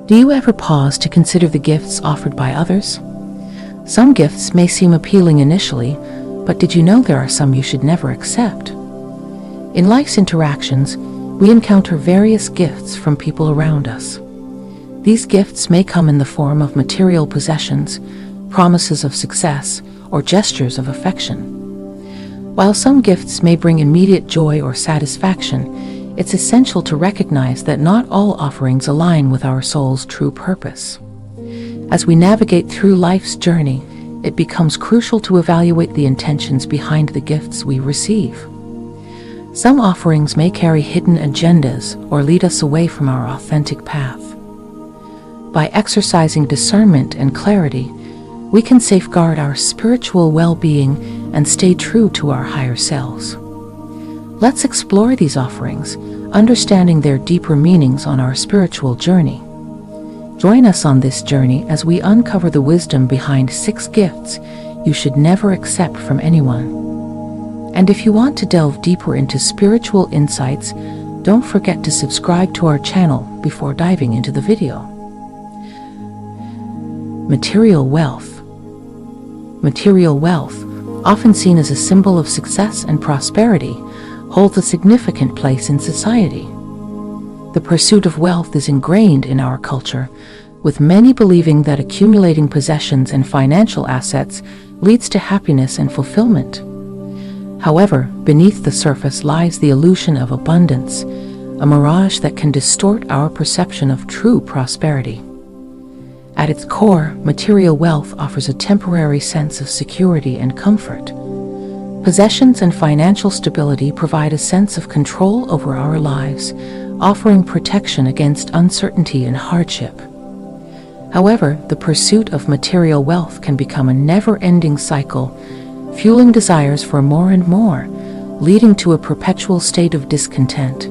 Do you ever pause to consider the gifts offered by others? Some gifts may seem appealing initially, but did you know there are some you should never accept? In life's interactions, we encounter various gifts from people around us. These gifts may come in the form of material possessions, promises of success, or gestures of affection. While some gifts may bring immediate joy or satisfaction, it's essential to recognize that not all offerings align with our soul's true purpose. As we navigate through life's journey, it becomes crucial to evaluate the intentions behind the gifts we receive. Some offerings may carry hidden agendas or lead us away from our authentic path. By exercising discernment and clarity, we can safeguard our spiritual well-being and stay true to our higher selves. Let's explore these offerings, understanding their deeper meanings on our spiritual journey. Join us on this journey as we uncover the wisdom behind 6 gifts you should never accept from anyone. And if you want to delve deeper into spiritual insights, don't forget to subscribe to our channel before diving into the video. Material wealth. Material wealth, often seen as a symbol of success and prosperity, holds a significant place in society. The pursuit of wealth is ingrained in our culture, with many believing that accumulating possessions and financial assets leads to happiness and fulfillment. However, beneath the surface lies the illusion of abundance, a mirage that can distort our perception of true prosperity. At its core, material wealth offers a temporary sense of security and comfort. Possessions and financial stability provide a sense of control over our lives, offering protection against uncertainty and hardship. However, the pursuit of material wealth can become a never-ending cycle, fueling desires for more and more, leading to a perpetual state of discontent.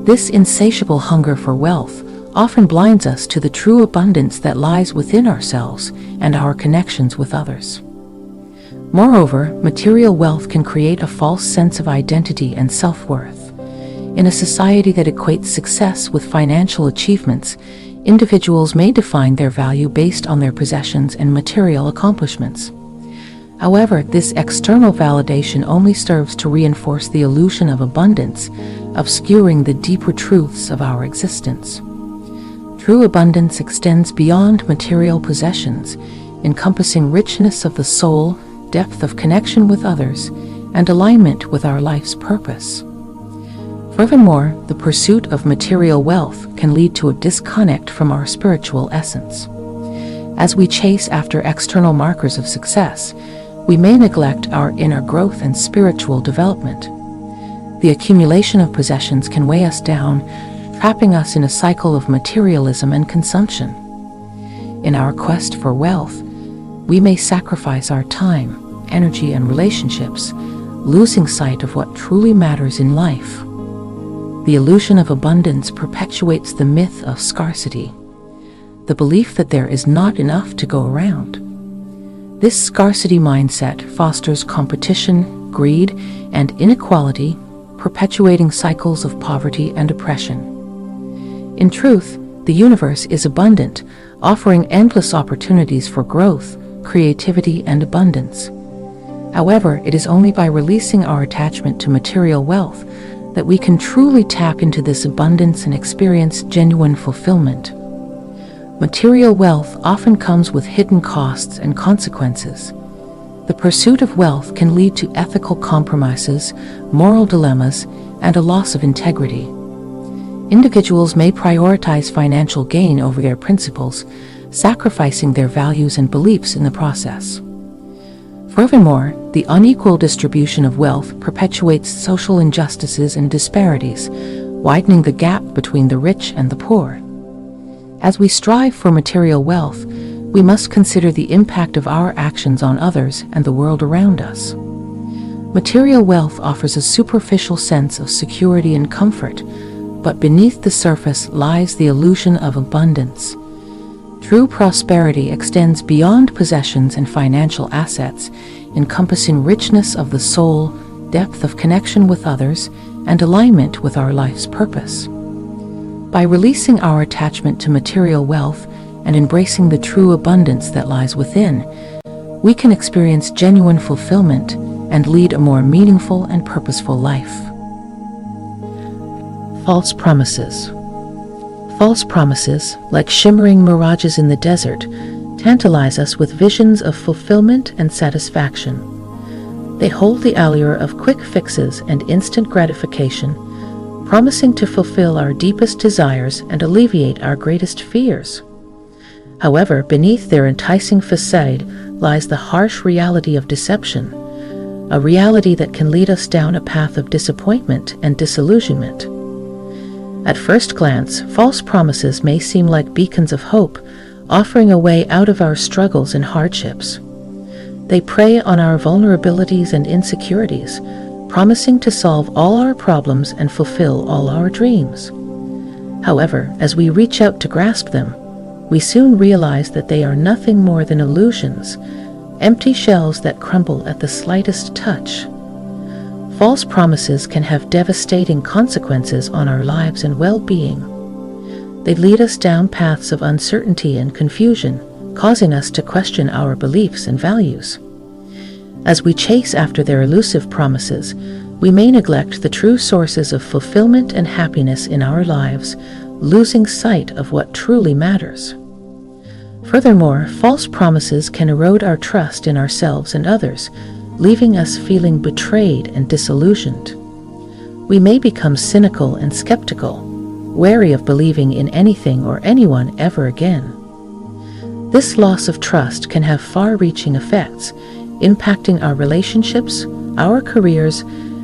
This insatiable hunger for wealth often blinds us to the true abundance that lies within ourselves and our connections with others. Moreover, material wealth can create a false sense of identity and self-worth. In a society that equates success with financial achievements, individuals may define their value based on their possessions and material accomplishments. However, this external validation only serves to reinforce the illusion of abundance, obscuring the deeper truths of our existence. True abundance extends beyond material possessions, encompassing richness of the soul, depth of connection with others, and alignment with our life's purpose. Furthermore, the pursuit of material wealth can lead to a disconnect from our spiritual essence. As we chase after external markers of success, we may neglect our inner growth and spiritual development. The accumulation of possessions can weigh us down, trapping us in a cycle of materialism and consumption. In our quest for wealth, we may sacrifice our time, energy, and relationships, losing sight of what truly matters in life. The illusion of abundance perpetuates the myth of scarcity, the belief that there is not enough to go around. This scarcity mindset fosters competition, greed, and inequality, perpetuating cycles of poverty and oppression. In truth, the universe is abundant, offering endless opportunities for growth, creativity, and abundance. However, it is only by releasing our attachment to material wealth that we can truly tap into this abundance and experience genuine fulfillment. Material wealth often comes with hidden costs and consequences. The pursuit of wealth can lead to ethical compromises, moral dilemmas, and a loss of integrity. Individuals may prioritize financial gain over their principles, sacrificing their values and beliefs in the process. Furthermore, the unequal distribution of wealth perpetuates social injustices and disparities, widening the gap between the rich and the poor. As we strive for material wealth, we must consider the impact of our actions on others and the world around us. Material wealth offers a superficial sense of security and comfort, but beneath the surface lies the illusion of abundance. True prosperity extends beyond possessions and financial assets, encompassing richness of the soul, depth of connection with others, and alignment with our life's purpose. By releasing our attachment to material wealth and embracing the true abundance that lies within, we can experience genuine fulfillment and lead a more meaningful and purposeful life. False promises. False promises, like shimmering mirages in the desert, tantalize us with visions of fulfillment and satisfaction. They hold the allure of quick fixes and instant gratification, promising to fulfill our deepest desires and alleviate our greatest fears. However, beneath their enticing facade lies the harsh reality of deception, a reality that can lead us down a path of disappointment and disillusionment. At first glance, false promises may seem like beacons of hope, offering a way out of our struggles and hardships. They prey on our vulnerabilities and insecurities, promising to solve all our problems and fulfill all our dreams. However, as we reach out to grasp them, we soon realize that they are nothing more than illusions, empty shells that crumble at the slightest touch. False promises can have devastating consequences on our lives and well-being. They lead us down paths of uncertainty and confusion, causing us to question our beliefs and values. As we chase after their elusive promises, we may neglect the true sources of fulfillment and happiness in our lives, losing sight of what truly matters. Furthermore, false promises can erode our trust in ourselves and others, leaving us feeling betrayed and disillusioned. We may become cynical and skeptical, wary of believing in anything or anyone ever again. This loss of trust can have far-reaching effects, impacting our relationships, our careers,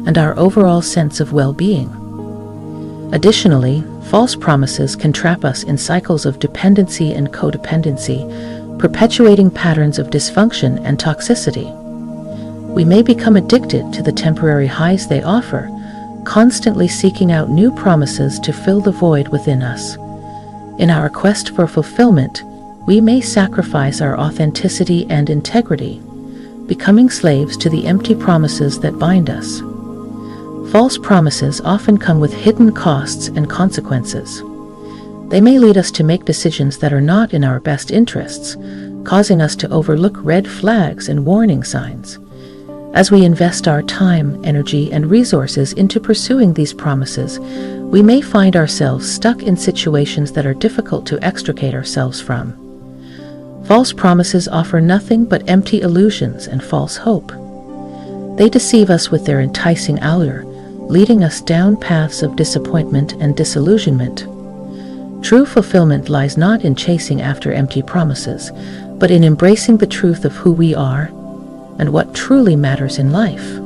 and our overall sense of well-being. Additionally, false promises can trap us in cycles of dependency and codependency, perpetuating patterns of dysfunction and toxicity. We may become addicted to the temporary highs they offer, constantly seeking out new promises to fill the void within us. In our quest for fulfillment, we may sacrifice our authenticity and integrity, becoming slaves to the empty promises that bind us. False promises often come with hidden costs and consequences. They may lead us to make decisions that are not in our best interests, causing us to overlook red flags and warning signs. As we invest our time, energy, and resources into pursuing these promises, we may find ourselves stuck in situations that are difficult to extricate ourselves from. False promises offer nothing but empty illusions and false hope. They deceive us with their enticing allure, leading us down paths of disappointment and disillusionment. True fulfillment lies not in chasing after empty promises, but in embracing the truth of who we are and what truly matters in life.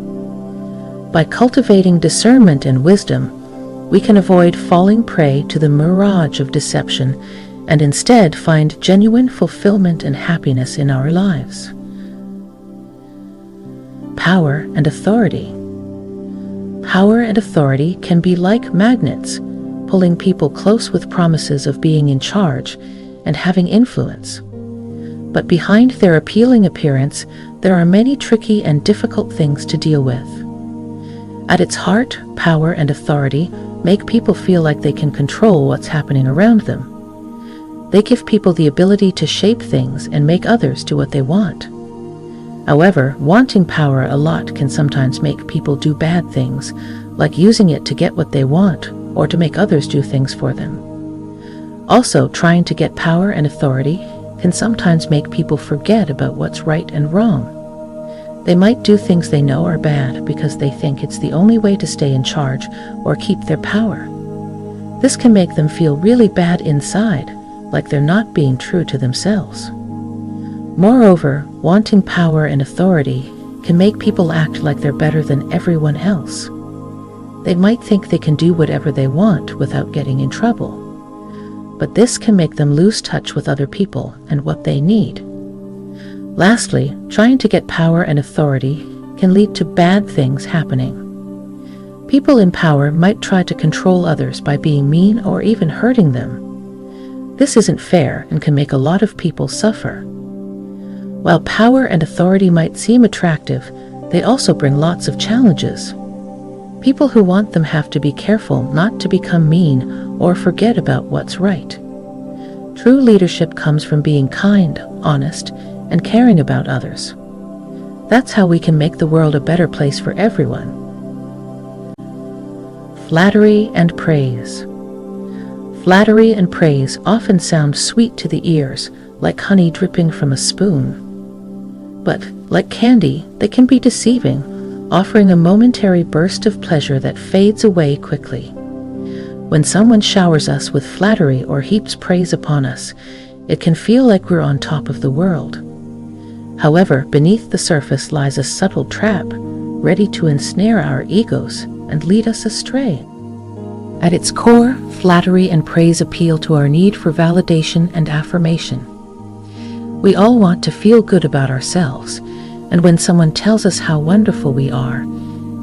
By cultivating discernment and wisdom, we can avoid falling prey to the mirage of deception and instead find genuine fulfillment and happiness in our lives. Power and authority. Power and authority can be like magnets, pulling people close with promises of being in charge and having influence. But behind their appealing appearance, there are many tricky and difficult things to deal with. At its heart, power and authority make people feel like they can control what's happening around them. They give people the ability to shape things and make others do what they want. However, wanting power a lot can sometimes make people do bad things, like using it to get what they want or to make others do things for them. Also, trying to get power and authority can sometimes make people forget about what's right and wrong. They might do things they know are bad because they think it's the only way to stay in charge or keep their power. This can make them feel really bad inside, like they're not being true to themselves. Moreover, wanting power and authority can make people act like they're better than everyone else. They might think they can do whatever they want without getting in trouble. But this can make them lose touch with other people and what they need. Lastly, trying to get power and authority can lead to bad things happening. People in power might try to control others by being mean or even hurting them. This isn't fair and can make a lot of people suffer. While power and authority might seem attractive, they also bring lots of challenges. People who want them have to be careful not to become mean or forget about what's right. True leadership comes from being kind, honest, and caring about others. That's how we can make the world a better place for everyone. Flattery and praise. Flattery and praise often sound sweet to the ears, like honey dripping from a spoon. But, like candy, they can be deceiving, offering a momentary burst of pleasure that fades away quickly. When someone showers us with flattery or heaps praise upon us, it can feel like we're on top of the world. However, beneath the surface lies a subtle trap, ready to ensnare our egos and lead us astray. At its core, flattery and praise appeal to our need for validation and affirmation. We all want to feel good about ourselves, and when someone tells us how wonderful we are,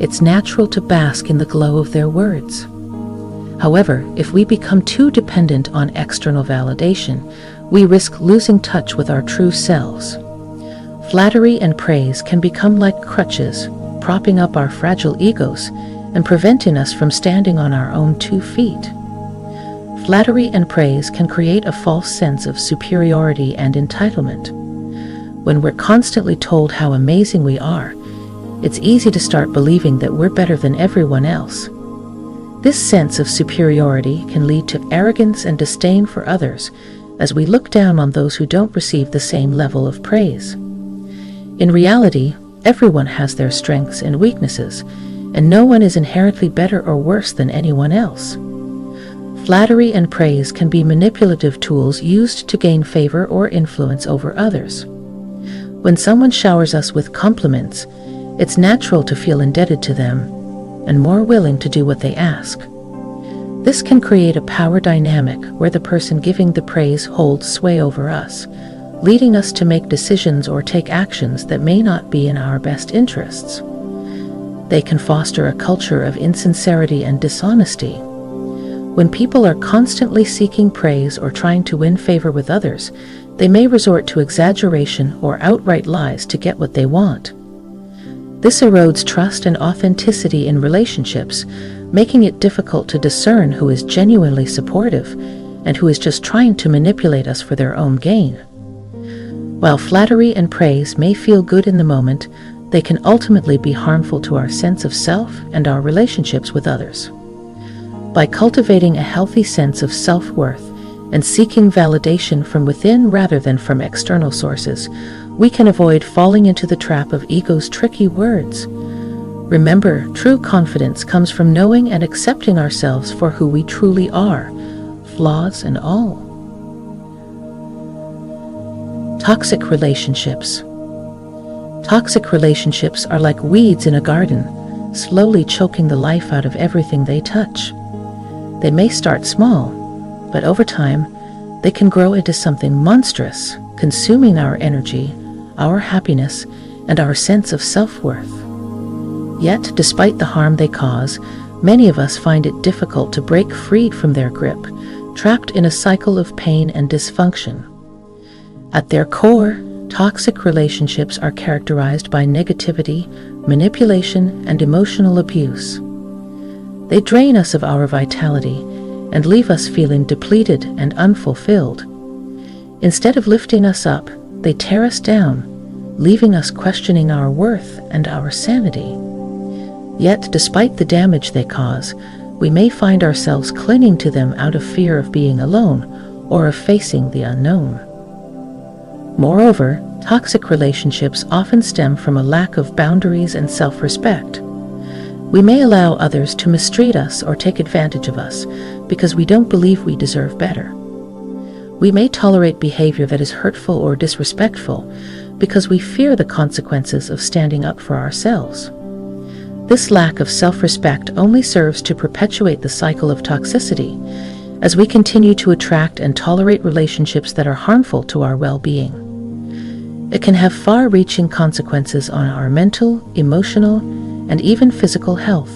it's natural to bask in the glow of their words. However, if we become too dependent on external validation, we risk losing touch with our true selves. Flattery and praise can become like crutches, propping up our fragile egos and preventing us from standing on our own 2 feet. Flattery and praise can create a false sense of superiority and entitlement. When we're constantly told how amazing we are, it's easy to start believing that we're better than everyone else. This sense of superiority can lead to arrogance and disdain for others, as we look down on those who don't receive the same level of praise. In reality, everyone has their strengths and weaknesses, and no one is inherently better or worse than anyone else. Flattery and praise can be manipulative tools used to gain favor or influence over others. When someone showers us with compliments, it's natural to feel indebted to them and more willing to do what they ask. This can create a power dynamic where the person giving the praise holds sway over us, leading us to make decisions or take actions that may not be in our best interests. They can foster a culture of insincerity and dishonesty. When people are constantly seeking praise or trying to win favor with others, they may resort to exaggeration or outright lies to get what they want. This erodes trust and authenticity in relationships, making it difficult to discern who is genuinely supportive and who is just trying to manipulate us for their own gain. While flattery and praise may feel good in the moment, they can ultimately be harmful to our sense of self and our relationships with others. By cultivating a healthy sense of self-worth and seeking validation from within rather than from external sources, we can avoid falling into the trap of ego's tricky words. Remember, true confidence comes from knowing and accepting ourselves for who we truly are, flaws and all. Toxic relationships. Toxic relationships are like weeds in a garden, slowly choking the life out of everything they touch. They may start small, but over time, they can grow into something monstrous, consuming our energy, our happiness, and our sense of self-worth. Yet, despite the harm they cause, many of us find it difficult to break free from their grip, trapped in a cycle of pain and dysfunction. At their core, toxic relationships are characterized by negativity, manipulation, and emotional abuse. They drain us of our vitality and leave us feeling depleted and unfulfilled. Instead of lifting us up, they tear us down, leaving us questioning our worth and our sanity. Yet, despite the damage they cause, we may find ourselves clinging to them out of fear of being alone or of facing the unknown. Moreover, toxic relationships often stem from a lack of boundaries and self-respect. We may allow others to mistreat us or take advantage of us because we don't believe we deserve better. We may tolerate behavior that is hurtful or disrespectful because we fear the consequences of standing up for ourselves. This lack of self-respect only serves to perpetuate the cycle of toxicity as we continue to attract and tolerate relationships that are harmful to our well-being. It can have far-reaching consequences on our mental, emotional, and even physical health.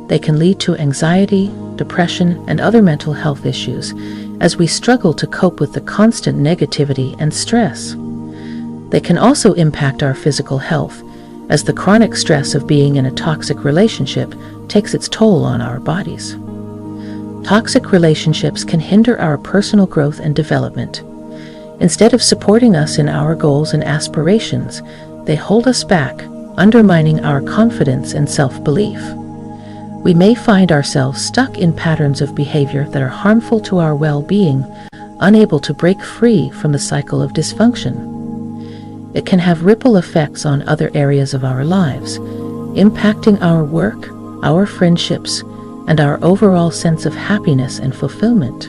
They can lead to anxiety, depression, and other mental health issues as we struggle to cope with the constant negativity and stress. They can also impact our physical health, as the chronic stress of being in a toxic relationship takes its toll on our bodies. Toxic relationships can hinder our personal growth and development. Instead of supporting us in our goals and aspirations, they hold us back, undermining our confidence and self-belief. We may find ourselves stuck in patterns of behavior that are harmful to our well-being, unable to break free from the cycle of dysfunction. It can have ripple effects on other areas of our lives, impacting our work, our friendships, and our overall sense of happiness and fulfillment.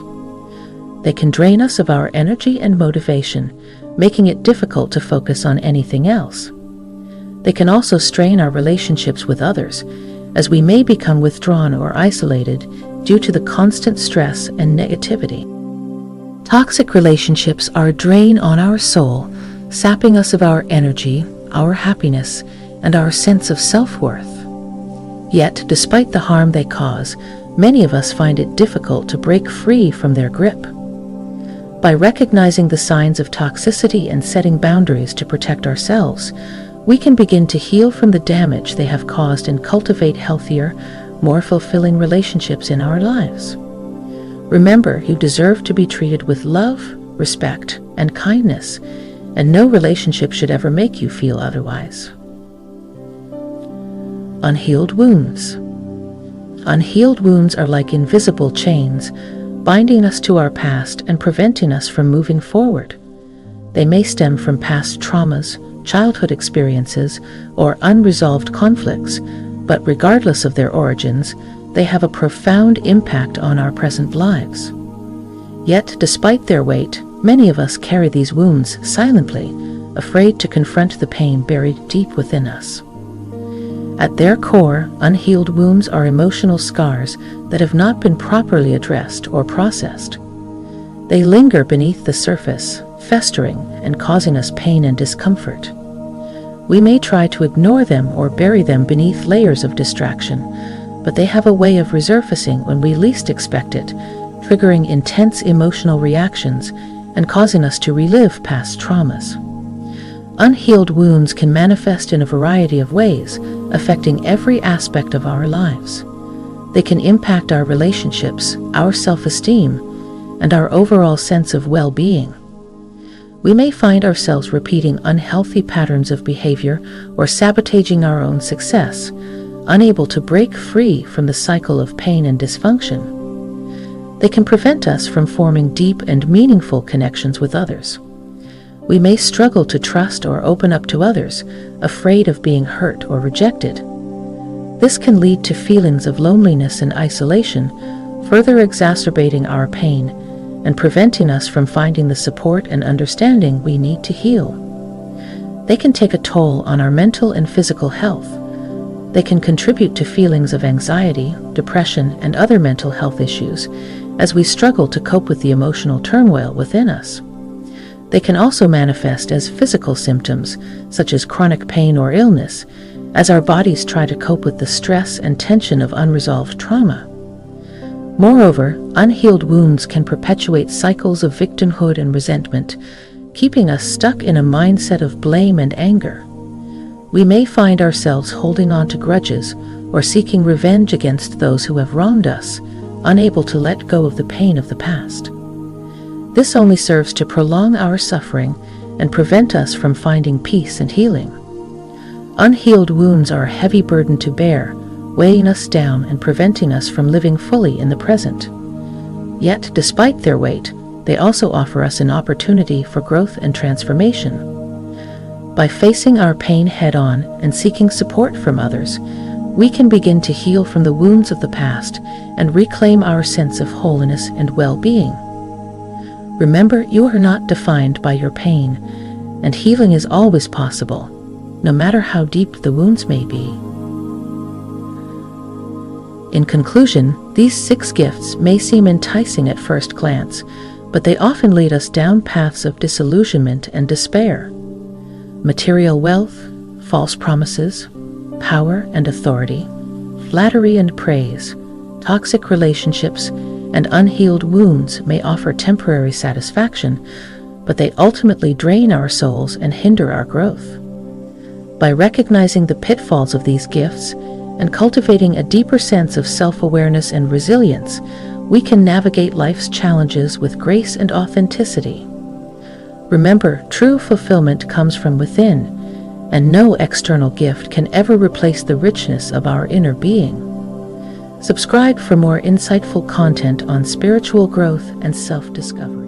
They can drain us of our energy and motivation, making it difficult to focus on anything else. They can also strain our relationships with others, as we may become withdrawn or isolated due to the constant stress and negativity. Toxic relationships are a drain on our soul, sapping us of our energy, our happiness, and our sense of self-worth. Yet, despite the harm they cause, many of us find it difficult to break free from their grip. By recognizing the signs of toxicity and setting boundaries to protect ourselves, we can begin to heal from the damage they have caused and cultivate healthier, more fulfilling relationships in our lives. Remember, you deserve to be treated with love, respect, and kindness, and no relationship should ever make you feel otherwise. Unhealed wounds. Unhealed wounds are like invisible chains, binding us to our past and preventing us from moving forward. They may stem from past traumas, childhood experiences, or unresolved conflicts, but regardless of their origins, they have a profound impact on our present lives. Yet, despite their weight, many of us carry these wounds silently, afraid to confront the pain buried deep within us. At their core, unhealed wounds are emotional scars that have not been properly addressed or processed. They linger beneath the surface, festering and causing us pain and discomfort. We may try to ignore them or bury them beneath layers of distraction, but they have a way of resurfacing when we least expect it, triggering intense emotional reactions and causing us to relive past traumas. Unhealed wounds can manifest in a variety of ways, affecting every aspect of our lives. They can impact our relationships, our self-esteem, and our overall sense of well-being. We may find ourselves repeating unhealthy patterns of behavior or sabotaging our own success, unable to break free from the cycle of pain and dysfunction. They can prevent us from forming deep and meaningful connections with others. We may struggle to trust or open up to others, afraid of being hurt or rejected. This can lead to feelings of loneliness and isolation, further exacerbating our pain and preventing us from finding the support and understanding we need to heal. They can take a toll on our mental and physical health. They can contribute to feelings of anxiety, depression, and other mental health issues as we struggle to cope with the emotional turmoil within us. They can also manifest as physical symptoms, such as chronic pain or illness, as our bodies try to cope with the stress and tension of unresolved trauma. Moreover, unhealed wounds can perpetuate cycles of victimhood and resentment, keeping us stuck in a mindset of blame and anger. We may find ourselves holding on to grudges or seeking revenge against those who have wronged us, unable to let go of the pain of the past. This only serves to prolong our suffering and prevent us from finding peace and healing. Unhealed wounds are a heavy burden to bear, weighing us down and preventing us from living fully in the present. Yet, despite their weight, they also offer us an opportunity for growth and transformation. By facing our pain head-on and seeking support from others, we can begin to heal from the wounds of the past and reclaim our sense of wholeness and well-being. Remember, you are not defined by your pain, and healing is always possible, no matter how deep the wounds may be. In conclusion, these 6 gifts may seem enticing at first glance, but they often lead us down paths of disillusionment and despair. Material wealth, false promises, power and authority, flattery and praise, toxic relationships, and unhealed wounds may offer temporary satisfaction, but they ultimately drain our souls and hinder our growth. By recognizing the pitfalls of these gifts and cultivating a deeper sense of self-awareness and resilience, we can navigate life's challenges with grace and authenticity. Remember, true fulfillment comes from within, and no external gift can ever replace the richness of our inner being. Subscribe for more insightful content on spiritual growth and self-discovery.